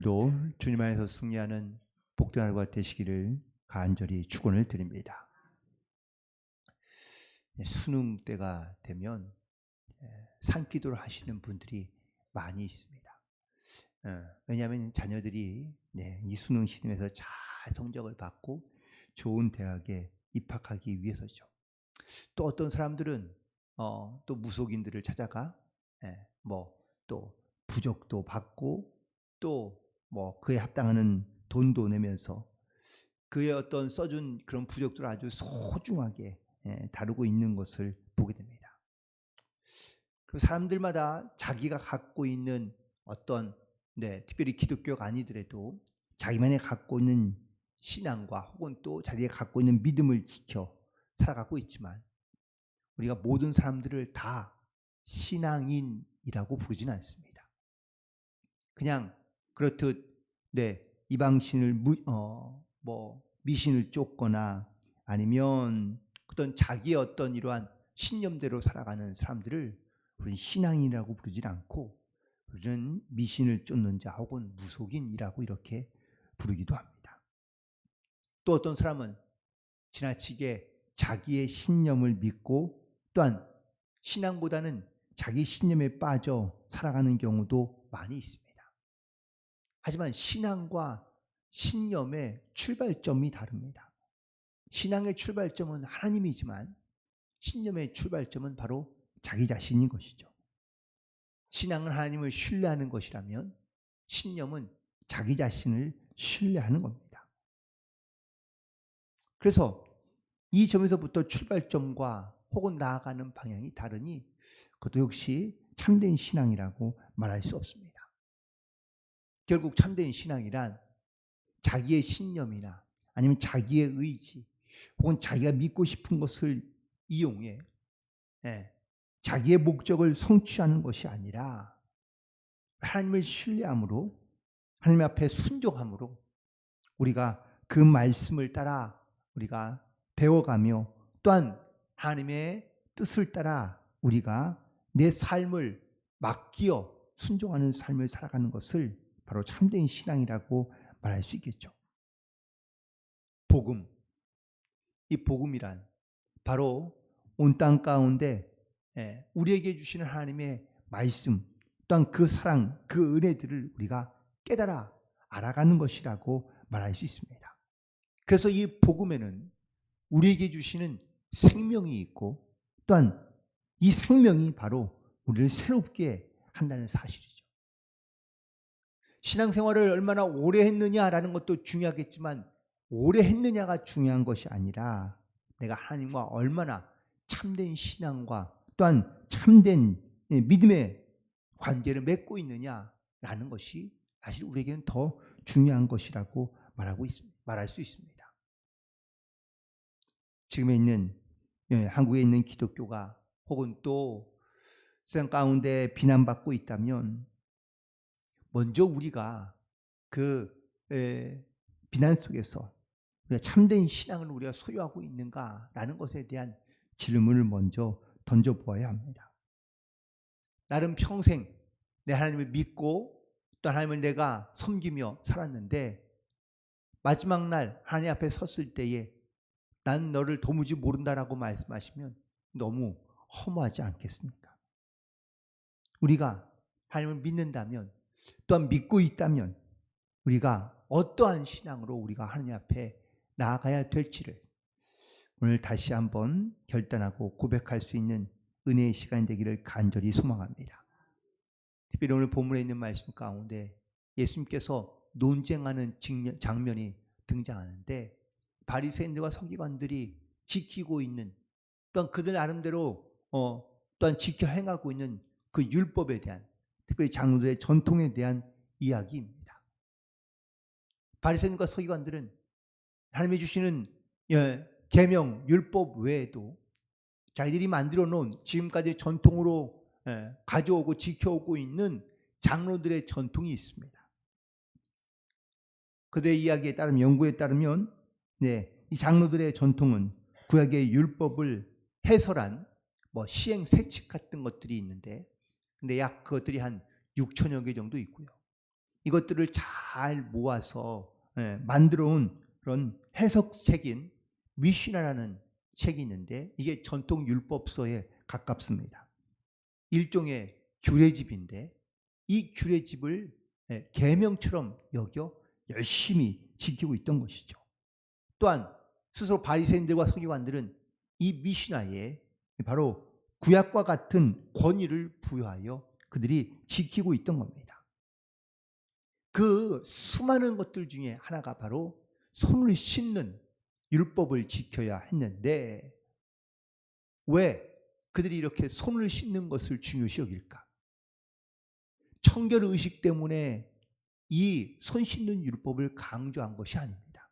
또 주님 안에서 승리하는 복된 하루가 되시기를 간절히 축원을 드립니다. 수능 때가 되면 산기도를 하시는 분들이 많이 있습니다. 왜냐하면 자녀들이 이 수능 시험에서 잘 성적을 받고 좋은 대학에 입학하기 위해서죠. 또 어떤 사람들은 또 무속인들을 찾아가 또 부적도 받고 또 그에 합당하는 돈도 내면서 그의 어떤 써준 그런 부적들을 아주 소중하게 다루고 있는 것을 보게 됩니다. 그 사람들마다 자기가 갖고 있는 어떤 특별히 기독교가 아니더라도 자기만이 갖고 있는 신앙과 혹은 또 자기가 갖고 있는 믿음을 지켜 살아가고 있지만 우리가 모든 사람들을 다 신앙인이라고 부르지는 않습니다. 그냥 그렇듯 이방신을 미신을 쫓거나 아니면 어떤 자기의 어떤 이러한 신념대로 살아가는 사람들을 우리는 신앙인이라고 부르지 않고 우리는 미신을 쫓는 자 혹은 무속인이라고 이렇게 부르기도 합니다. 또 어떤 사람은 지나치게 자기의 신념을 믿고 또한 신앙보다는 자기 신념에 빠져 살아가는 경우도 많이 있습니다. 하지만 신앙과 신념의 출발점이 다릅니다. 신앙의 출발점은 하나님이지만 신념의 출발점은 바로 자기 자신인 것이죠. 신앙은 하나님을 신뢰하는 것이라면 신념은 자기 자신을 신뢰하는 겁니다. 그래서 이 점에서부터 출발점과 혹은 나아가는 방향이 다르니 그것도 역시 참된 신앙이라고 말할 수 없습니다. 결국 참된 신앙이란 자기의 신념이나 아니면 자기의 의지 혹은 자기가 믿고 싶은 것을 이용해 자기의 목적을 성취하는 것이 아니라 하나님을 신뢰함으로 하나님 앞에 순종함으로 우리가 그 말씀을 따라 우리가 배워가며 또한 하나님의 뜻을 따라 우리가 내 삶을 맡기어 순종하는 삶을 살아가는 것을 바로 참된 신앙이라고 말할 수 있겠죠. 복음, 이 복음이란 바로 온 땅 가운데 우리에게 주시는 하나님의 말씀 또한 그 사랑, 그 은혜들을 우리가 깨달아 알아가는 것이라고 말할 수 있습니다. 그래서 이 복음에는 우리에게 주시는 생명이 있고 또한 이 생명이 바로 우리를 새롭게 한다는 사실이죠. 신앙생활을 얼마나 오래 했느냐라는 것도 중요하겠지만 오래 했느냐가 중요한 것이 아니라 내가 하나님과 얼마나 참된 신앙과 또한 참된 믿음의 관계를 맺고 있느냐라는 것이 사실 우리에게는 더 중요한 것이라고 말할 수 있습니다. 지금에 있는 한국에 있는 기독교가 혹은 또 세상 가운데 비난받고 있다면 먼저 우리가 그 비난 속에서 우리가 참된 신앙을 우리가 소유하고 있는가라는 것에 대한 질문을 먼저 던져보아야 합니다. 나는 평생 내 하나님을 믿고 또 하나님을 내가 섬기며 살았는데 마지막 날 하나님 앞에 섰을 때에 난 너를 도무지 모른다라고 말씀하시면 너무 허무하지 않겠습니까? 우리가 하나님을 믿는다면 또한 믿고 있다면 우리가 어떠한 신앙으로 우리가 하나님 앞에 나아가야 될지를 오늘 다시 한번 결단하고 고백할 수 있는 은혜의 시간이 되기를 간절히 소망합니다. 특별히 오늘 본문에 있는 말씀 가운데 예수님께서 논쟁하는 장면이 등장하는데 바리새인들과 서기관들이 지키고 있는 또한 그들 나름대로 또한 지켜 행하고 있는 그 율법에 대한 특별히 장로들의 전통에 대한 이야기입니다. 바리새인과 서기관들은 하나님이 주시는 계명 율법 외에도 자기들이 만들어 놓은 지금까지 전통으로 가져오고 지켜오고 있는 장로들의 전통이 있습니다. 그들의 이야기에 따르면 연구에 따르면 이 장로들의 전통은 구약의 율법을 해설한 시행 세칙 같은 것들이 있는데 근데 약 그것들이 한 6천여 개 정도 있고요. 이것들을 잘 모아서 만들어 온 그런 해석책인 미시나라는 책이 있는데 이게 전통 율법서에 가깝습니다. 일종의 규례집인데 이 규례집을 계명처럼 여겨 열심히 지키고 있던 것이죠. 또한 스스로 바리새인들과 서기관들은 이 미시나에 바로 구약과 같은 권위를 부여하여 그들이 지키고 있던 겁니다. 그 수많은 것들 중에 하나가 바로 손을 씻는 율법을 지켜야 했는데 왜 그들이 이렇게 손을 씻는 것을 중요시 여길까? 청결 의식 때문에 이 손 씻는 율법을 강조한 것이 아닙니다.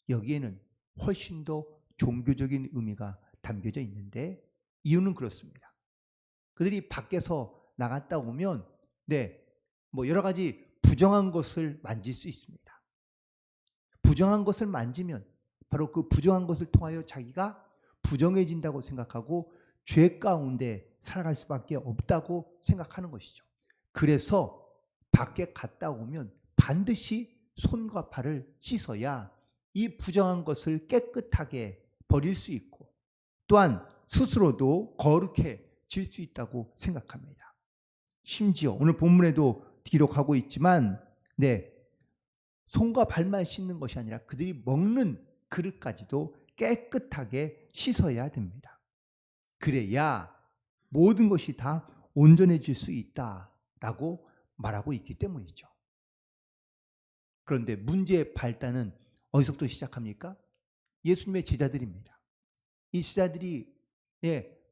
여기에는 훨씬 더 종교적인 의미가 담겨져 있는데 이유는 그렇습니다. 그들이 밖에서 나갔다 오면 여러 가지 부정한 것을 만질 수 있습니다. 부정한 것을 만지면 바로 그 부정한 것을 통하여 자기가 부정해진다고 생각하고 죄 가운데 살아갈 수밖에 없다고 생각하는 것이죠. 그래서 밖에 갔다 오면 반드시 손과 발을 씻어야 이 부정한 것을 깨끗하게 버릴 수 있고 또한 스스로도 거룩해질 수 있다고 생각합니다. 심지어 오늘 본문에도 기록하고 있지만 손과 발만 씻는 것이 아니라 그들이 먹는 그릇까지도 깨끗하게 씻어야 됩니다. 그래야 모든 것이 다 온전해질 수 있다라고 말하고 있기 때문이죠. 그런데 문제의 발단은 어디서부터 시작합니까? 예수님의 제자들입니다. 이 제자들이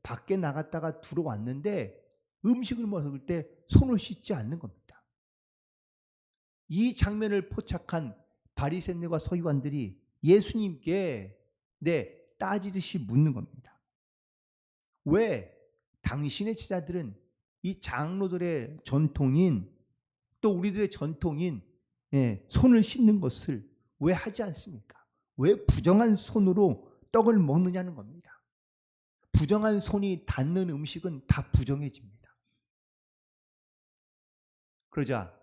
밖에 나갔다가 들어왔는데 음식을 먹을 때 손을 씻지 않는 겁니다. 이 장면을 포착한 바리새인들과 서기관들이 예수님께 따지듯이 묻는 겁니다. 왜 당신의 제자들은 이 장로들의 전통인 또 우리들의 전통인 손을 씻는 것을 왜 하지 않습니까? 왜 부정한 손으로 떡을 먹느냐는 겁니다. 부정한 손이 닿는 음식은 다 부정해집니다. 그러자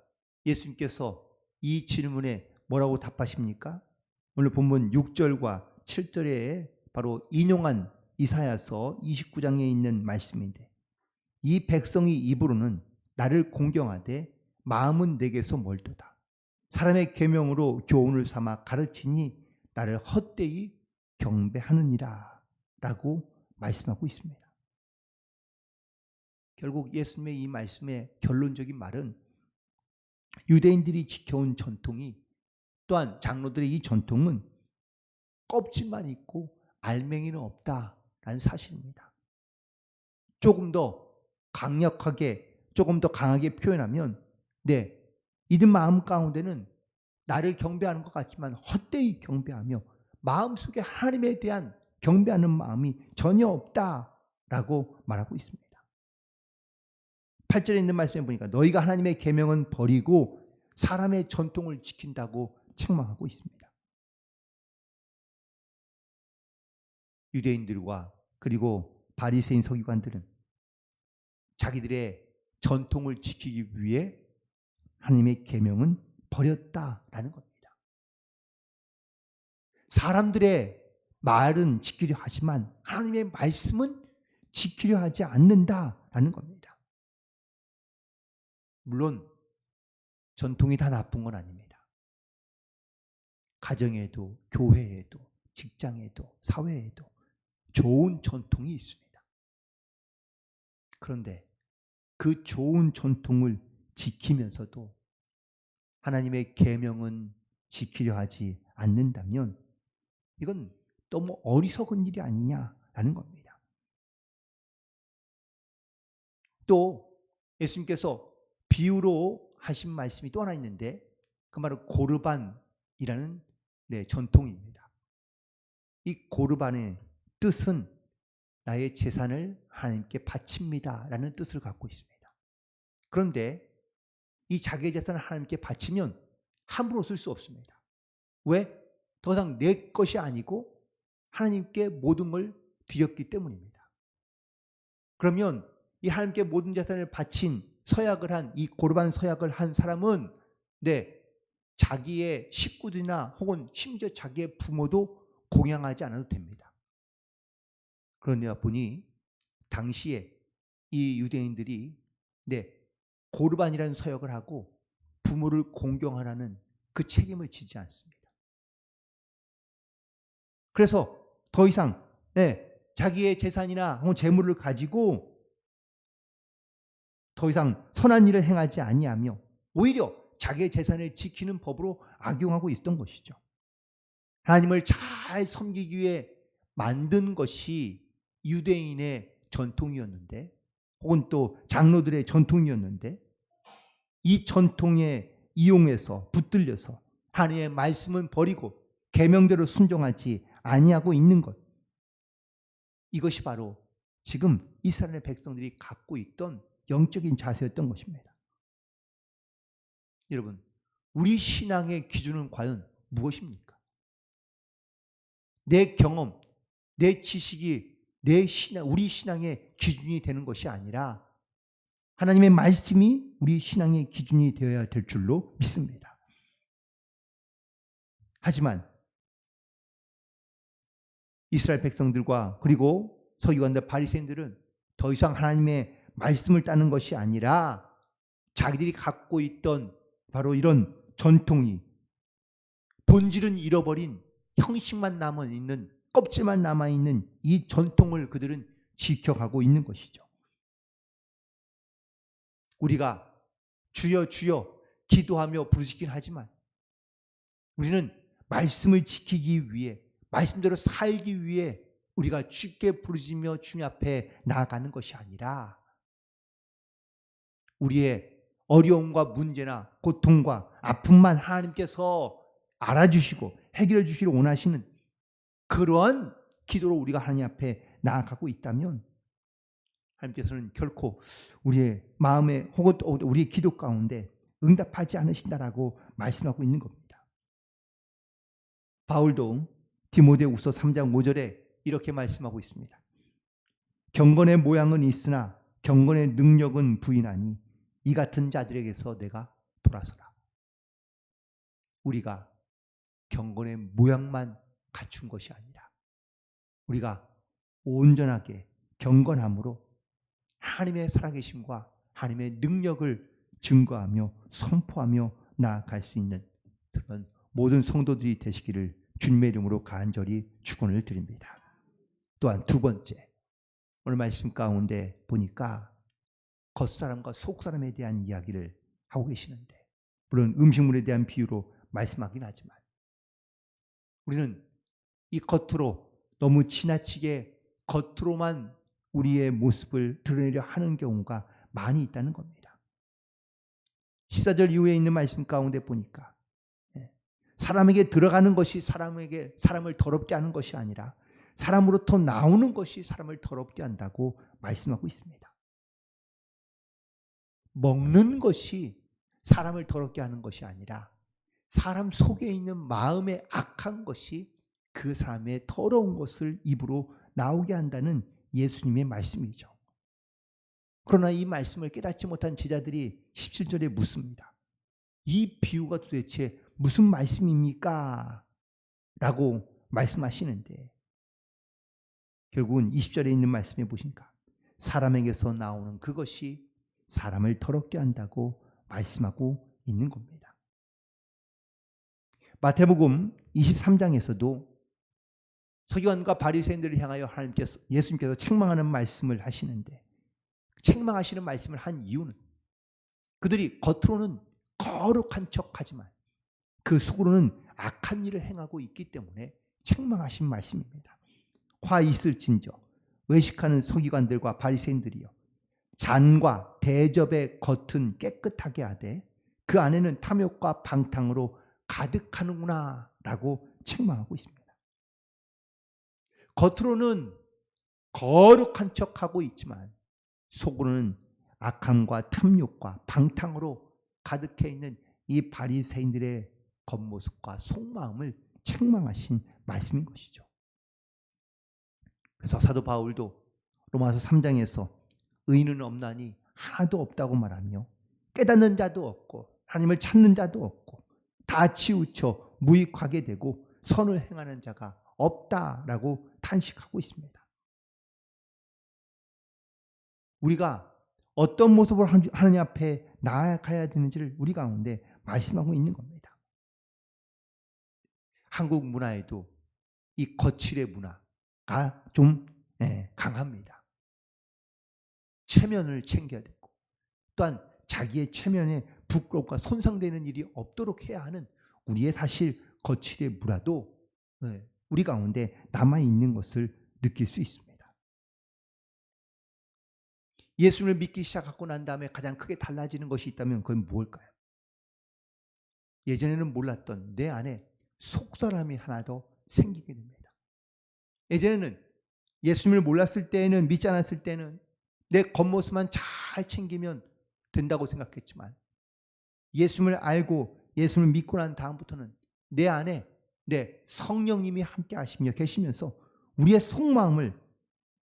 예수님께서 이 질문에 뭐라고 답하십니까? 오늘 본문 6절과 7절에 바로 인용한 이사야서 29장에 있는 말씀인데 이 백성이 입으로는 나를 공경하되 마음은 내게서 멀도다. 사람의 계명으로 교훈을 삼아 가르치니 나를 헛되이 경배하느니라 라고 말씀하고 있습니다. 결국 예수님의 이 말씀의 결론적인 말은 유대인들이 지켜온 전통이 또한 장로들의 이 전통은 껍질만 있고 알맹이는 없다라는 사실입니다. 조금 더 강력하게 조금 더 강하게 표현하면 이들 마음 가운데는 나를 경배하는 것 같지만 헛되이 경배하며 마음속에 하나님에 대한 경배하는 마음이 전혀 없다라고 말하고 있습니다. 8절에 있는 말씀에 보니까 너희가 하나님의 계명은 버리고 사람의 전통을 지킨다고 책망하고 있습니다. 유대인들과 그리고 바리새인 서기관들은 자기들의 전통을 지키기 위해 하나님의 계명은 버렸다라는 겁니다. 사람들의 말은 지키려 하지만 하나님의 말씀은 지키려 하지 않는다라는 겁니다. 물론 전통이 다 나쁜 건 아닙니다. 가정에도 교회에도 직장에도 사회에도 좋은 전통이 있습니다. 그런데 그 좋은 전통을 지키면서도 하나님의 계명은 지키려 하지 않는다면 이건 너무 어리석은 일이 아니냐라는 겁니다. 또 예수님께서 비유로 하신 말씀이 또 하나 있는데 그 말은 고르반이라는 전통입니다. 이 고르반의 뜻은 나의 재산을 하나님께 바칩니다 라는 뜻을 갖고 있습니다. 그런데 이 자기의 재산을 하나님께 바치면 함부로 쓸 수 없습니다. 왜? 더 이상 내 것이 아니고 하나님께 모든 걸 드렸기 때문입니다. 그러면 이 하나님께 모든 재산을 바친 서약을 한 이 고르반 서약을 한 사람은 자기의 식구들이나 혹은 심지어 자기의 부모도 공양하지 않아도 됩니다. 그러나 보니 당시에 이 유대인들이 고르반이라는 서역을 하고 부모를 공경하라는 그 책임을 지지 않습니다. 그래서 더 이상 자기의 재산이나 혹은 재물을 가지고 더 이상 선한 일을 행하지 아니하며 오히려 자기의 재산을 지키는 법으로 악용하고 있던 것이죠. 하나님을 잘 섬기기 위해 만든 것이 유대인의 전통이었는데 혹은 또 장로들의 전통이었는데 이 전통에 이용해서 붙들려서 하나님의 말씀은 버리고 계명대로 순종하지 아니하고 있는 것, 이것이 바로 지금 이스라엘 백성들이 갖고 있던 영적인 자세였던 것입니다. 여러분, 우리 신앙의 기준은 과연 무엇입니까? 내 경험, 내 지식이 우리 신앙의 기준이 되는 것이 아니라 하나님의 말씀이 우리 신앙의 기준이 되어야 될 줄로 믿습니다. 하지만 이스라엘 백성들과 그리고 서기관들 바리새인들은 더 이상 하나님의 말씀을 따는 것이 아니라 자기들이 갖고 있던 바로 이런 전통이 본질은 잃어버린 형식만 남아있는, 껍질만 남아있는 이 전통을 그들은 지켜가고 있는 것이죠. 우리가 주여 주여 기도하며 부르시긴 하지만 우리는 말씀을 지키기 위해, 말씀대로 살기 위해 우리가 주께 부르짖으며 주님 앞에 나아가는 것이 아니라 우리의 어려움과 문제나 고통과 아픔만 하나님께서 알아주시고 해결해 주시기를 원하시는 그러한 기도로 우리가 하나님 앞에 나아가고 있다면 하나님께서는 결코 우리의 마음에 혹은 우리의 기도 가운데 응답하지 않으신다라고 말씀하고 있는 겁니다. 바울도 디모데후서 3장 5절에 이렇게 말씀하고 있습니다. 경건의 모양은 있으나 경건의 능력은 부인하니 이 같은 자들에게서 내가 돌아서라. 우리가 경건의 모양만 갖춘 것이 아니라 우리가 온전하게 경건함으로 하나님의 살아계심과 하나님의 능력을 증거하며 선포하며 나아갈 수 있는 그런 모든 성도들이 되시기를 주님의 이름으로 간절히 축원을 드립니다. 또한 두 번째, 오늘 말씀 가운데 보니까 겉사람과 속사람에 대한 이야기를 하고 계시는데, 물론 음식물에 대한 비유로 말씀하긴 하지만 우리는 이 겉으로 너무 지나치게 겉으로만 우리의 모습을 드러내려 하는 경우가 많이 있다는 겁니다. 14절 이후에 있는 말씀 가운데 보니까 사람에게 들어가는 것이 사람을 더럽게 하는 것이 아니라 사람으로부터 나오는 것이 사람을 더럽게 한다고 말씀하고 있습니다. 먹는 것이 사람을 더럽게 하는 것이 아니라 사람 속에 있는 마음의 악한 것이 그 사람의 더러운 것을 입으로 나오게 한다는 예수님의 말씀이죠. 그러나 이 말씀을 깨닫지 못한 제자들이 17절에 묻습니다. 이 비유가 도대체 무슨 말씀입니까? 라고 말씀하시는데 결국은 20절에 있는 말씀에 보시니까 사람에게서 나오는 그것이 사람을 더럽게 한다고 말씀하고 있는 겁니다. 마태복음 23장에서도 서기관과 바리새인들을 향하여 예수님께서 책망하는 말씀을 하시는데 책망하시는 말씀을 한 이유는 그들이 겉으로는 거룩한 척하지만 그 속으로는 악한 일을 행하고 있기 때문에 책망하신 말씀입니다. 화 있을진저 외식하는 서기관들과 바리새인들이여 잔과 대접의 겉은 깨끗하게 하되 그 안에는 탐욕과 방탕으로 가득하는구나 라고 책망하고 있습니다. 겉으로는 거룩한 척하고 있지만 속으로는 악함과 탐욕과 방탕으로 가득해 있는 이 바리새인들의 겉모습과 속마음을 책망하신 말씀인 것이죠. 그래서 사도 바울도 로마서 3장에서 의인은 없나니 하나도 없다고 말하며 깨닫는 자도 없고 하나님을 찾는 자도 없고 다 치우쳐 무익하게 되고 선을 행하는 자가 없다라고 탄식하고 있습니다. 우리가 어떤 모습으로 하나님 앞에 나아가야 되는지를 우리 가운데 말씀하고 있는 겁니다. 한국 문화에도 이 거칠의 문화가 좀 강합니다. 체면을 챙겨야 되고 또한 자기의 체면에 부끄럽고 손상되는 일이 없도록 해야 하는 우리의 사실 거칠의 문화도 우리 가운데 남아있는 것을 느낄 수 있습니다. 예수를 믿기 시작하고 난 다음에 가장 크게 달라지는 것이 있다면 그건 무엇일까요? 예전에는 몰랐던 내 안에 속사람이 하나 더 생기게 됩니다. 예전에는 예수님을 몰랐을 때에는, 믿지 않았을 때는 내 겉모습만 잘 챙기면 된다고 생각했지만 예수님을 알고 예수님을 믿고 난 다음부터는 내 안에 내 성령님이 함께 하시며 계시면서 우리의 속마음을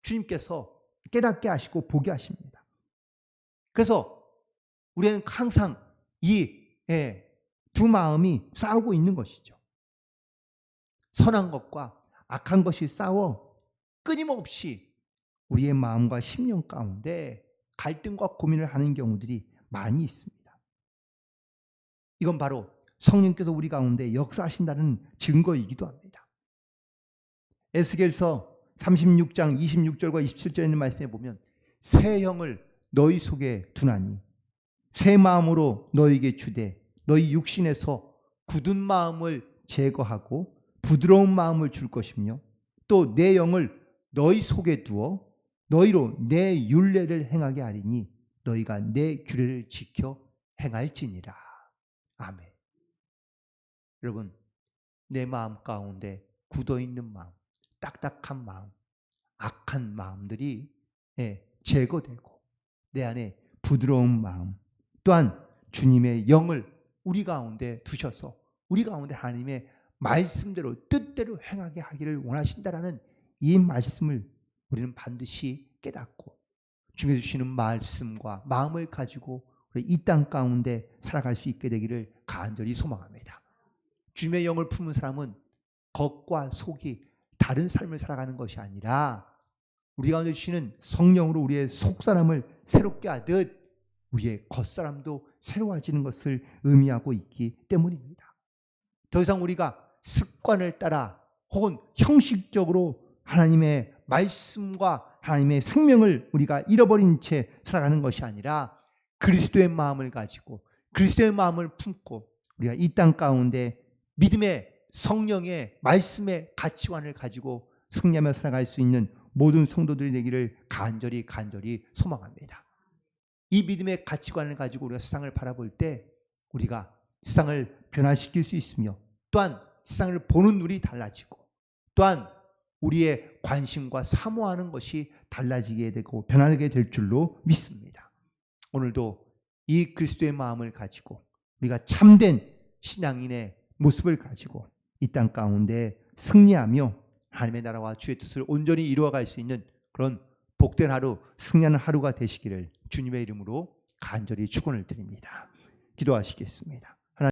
주님께서 깨닫게 하시고 보게 하십니다. 그래서 우리는 항상 이 두 마음이 싸우고 있는 것이죠. 선한 것과 악한 것이 싸워 끊임없이 우리의 마음과 심령 가운데 갈등과 고민을 하는 경우들이 많이 있습니다. 이건 바로 성령께서 우리 가운데 역사하신다는 증거이기도 합니다. 에스겔서 36장 26절과 27절에 있는 말씀에 보면 새 영을 너희 속에 두나니 새 마음으로 너희에게 주되 너희 육신에서 굳은 마음을 제거하고 부드러운 마음을 줄 것이며 또 내 영을 너희 속에 두어 너희로 내 율례를 행하게 하리니 너희가 내 규례를 지켜 행할지니라. 아멘. 여러분, 내 마음 가운데 굳어있는 마음, 딱딱한 마음, 악한 마음들이 제거되고 내 안에 부드러운 마음 또한 주님의 영을 우리 가운데 두셔서 우리 가운데 하나님의 말씀대로 뜻대로 행하게 하기를 원하신다라는 이 말씀을 우리는 반드시 깨닫고 주님께서 주시는 말씀과 마음을 가지고 이 땅 가운데 살아갈 수 있게 되기를 간절히 소망합니다. 주님의 영을 품은 사람은 겉과 속이 다른 삶을 살아가는 것이 아니라 우리 가운데 주시는 성령으로 우리의 속사람을 새롭게 하듯 우리의 겉사람도 새로워지는 것을 의미하고 있기 때문입니다. 더 이상 우리가 습관을 따라 혹은 형식적으로 하나님의 말씀과 하나님의 생명을 우리가 잃어버린 채 살아가는 것이 아니라 그리스도의 마음을 가지고 그리스도의 마음을 품고 우리가 이 땅 가운데 믿음의 성령의 말씀의 가치관을 가지고 승리하며 살아갈 수 있는 모든 성도들이 되기를 간절히 소망합니다. 이 믿음의 가치관을 가지고 우리가 세상을 바라볼 때 우리가 세상을 변화시킬 수 있으며 또한 세상을 보는 눈이 달라지고 또한 우리의 관심과 사모하는 것이 달라지게 되고 변하게 될 줄로 믿습니다. 오늘도 이 그리스도의 마음을 가지고 우리가 참된 신앙인의 모습을 가지고 이 땅 가운데 승리하며 하나님의 나라와 주의 뜻을 온전히 이루어갈 수 있는 그런 복된 하루, 승리하는 하루가 되시기를 주님의 이름으로 간절히 축원을 드립니다. 기도하시겠습니다.